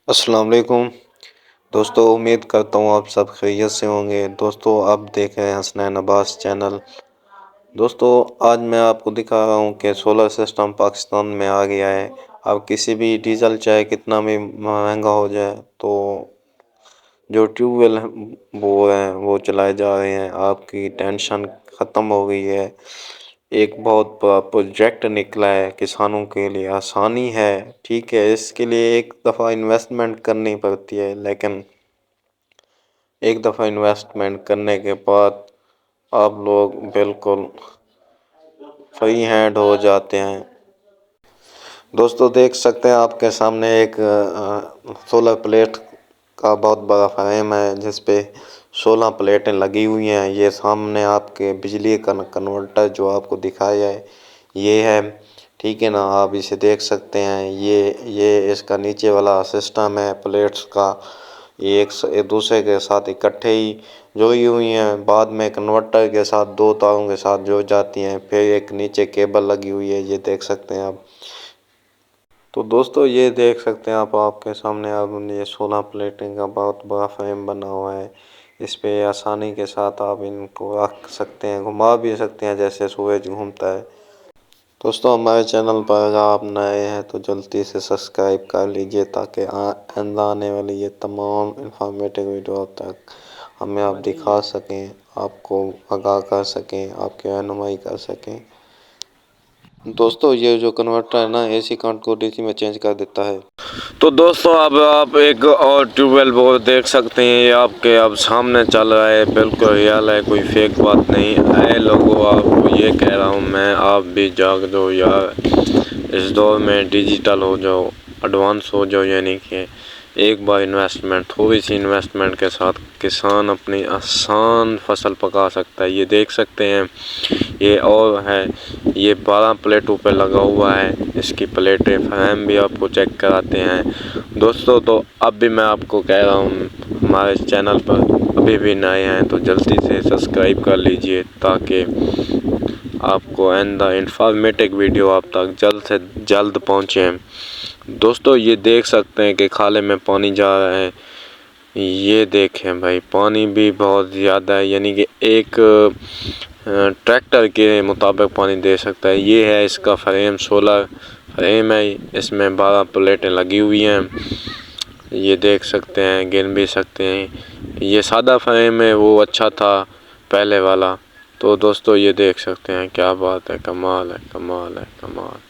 السلام علیکم دوستو، امید کرتا ہوں آپ سب خیریت سے ہوں گے۔ دوستو، آپ دیکھ رہے ہیں حسنین عباس چینل۔ دوستو، آج میں آپ کو دکھا رہا ہوں کہ سولر سسٹم پاکستان میں آ گیا ہے۔ اب کسی بھی ڈیزل چاہے کتنا بھی مہنگا ہو جائے تو جو ٹیوب ویل وہ چلائے جا رہے ہیں۔ آپ کی ٹینشن ختم ہو گئی ہے۔ ایک بہت بڑا پروجیکٹ نکلا ہے، کسانوں کے لیے آسانی ہے۔ ٹھیک ہے، اس کے لیے ایک دفعہ انویسٹمنٹ کرنی پڑتی ہے، لیکن ایک دفعہ انویسٹمنٹ کرنے کے بعد آپ لوگ بالکل فری ہینڈ ہو جاتے ہیں۔ دوستو، دیکھ سکتے ہیں آپ کے سامنے ایک سولر پلیٹ کا بہت بڑا فریم ہے، جس پہ 16 پلیٹیں لگی ہوئی ہیں۔ یہ سامنے آپ کے بجلی کا کنورٹر جو آپ کو دکھایا ہے یہ ہے، ٹھیک ہے نا۔ آپ اسے دیکھ سکتے ہیں، یہ اس کا نیچے والا سسٹم ہے پلیٹس کا۔ یہ ایک دوسرے کے ساتھ اکٹھے ہی جڑی ہوئی ہیں، بعد میں کنورٹر کے ساتھ 2 تاروں کے ساتھ جڑ جاتی ہیں۔ پھر ایک نیچے کیبل لگی ہوئی ہے، یہ دیکھ سکتے ہیں آپ۔ تو دوستو، یہ دیکھ سکتے ہیں آپ کے سامنے اب یہ 16 پلیٹیں کا بہت بڑا فریم بنا ہوا ہے۔ اس پہ آسانی کے ساتھ آپ ان کو رکھ سکتے ہیں، گھما بھی سکتے ہیں جیسے سورج گھومتا ہے۔ دوستو، ہمارے چینل پر اگر آپ نئے ہیں تو جلدی سے سبسکرائب کر لیجئے، تاکہ آئندہ آنے والی یہ تمام انفارمیٹو ویڈیو تک ہمیں آپ دکھا سکیں، آپ کو آگاہ کر سکیں، آپ کی رہنمائی کر سکیں۔ دوستو، یہ جو کنورٹر ہے نا، اے سی کرنٹ کو ڈی سی میں چینج کر دیتا ہے۔ تو دوستو، اب آپ ایک اور ٹیوب ویل بورڈ دیکھ سکتے ہیں، یہ آپ کے اب سامنے چل رہا ہے، بالکل ریئل ہے، کوئی فیک بات نہیں۔ اے لوگو، آپ کو یہ کہہ رہا ہوں میں، آپ بھی جاگ دو یار، اس دور میں ڈیجیٹل ہو جاؤ، ایڈوانس ہو جاؤ، یعنی کہ ایک بار انویسٹمنٹ، تھوڑی سی انویسٹمنٹ کے ساتھ کسان اپنی آسان فصل پکا سکتا ہے۔ یہ دیکھ سکتے ہیں، یہ اور ہے، یہ 12 پلیٹوں پہ لگا ہوا ہے۔ اس کی پلیٹیں فریم بھی آپ کو چیک کراتے ہیں۔ دوستو، تو اب بھی میں آپ کو کہہ رہا ہوں، ہمارے چینل پر ابھی بھی نئے ہیں تو جلدی سے سبسکرائب کر لیجئے، تاکہ آپ کو آئندہ انفارمیٹو ویڈیو آپ تک جلد سے جلد پہنچیں۔ دوستو، یہ دیکھ سکتے ہیں کہ کھالے میں پانی جا رہا ہے۔ یہ دیکھیں بھائی، پانی بھی بہت زیادہ ہے، یعنی کہ ایک ٹریکٹر کے مطابق پانی دے سکتا ہے۔ یہ ہے اس کا فریم، 16 فریم ہے، اس میں 12 پلیٹیں لگی ہوئی ہیں۔ یہ دیکھ سکتے ہیں، گن بھی سکتے ہیں۔ یہ سادہ فریم ہے، وہ اچھا تھا پہلے والا۔ تو دوستو، یہ دیکھ سکتے ہیں، کیا بات ہے، کمال ہے، کمال ہے، کمال۔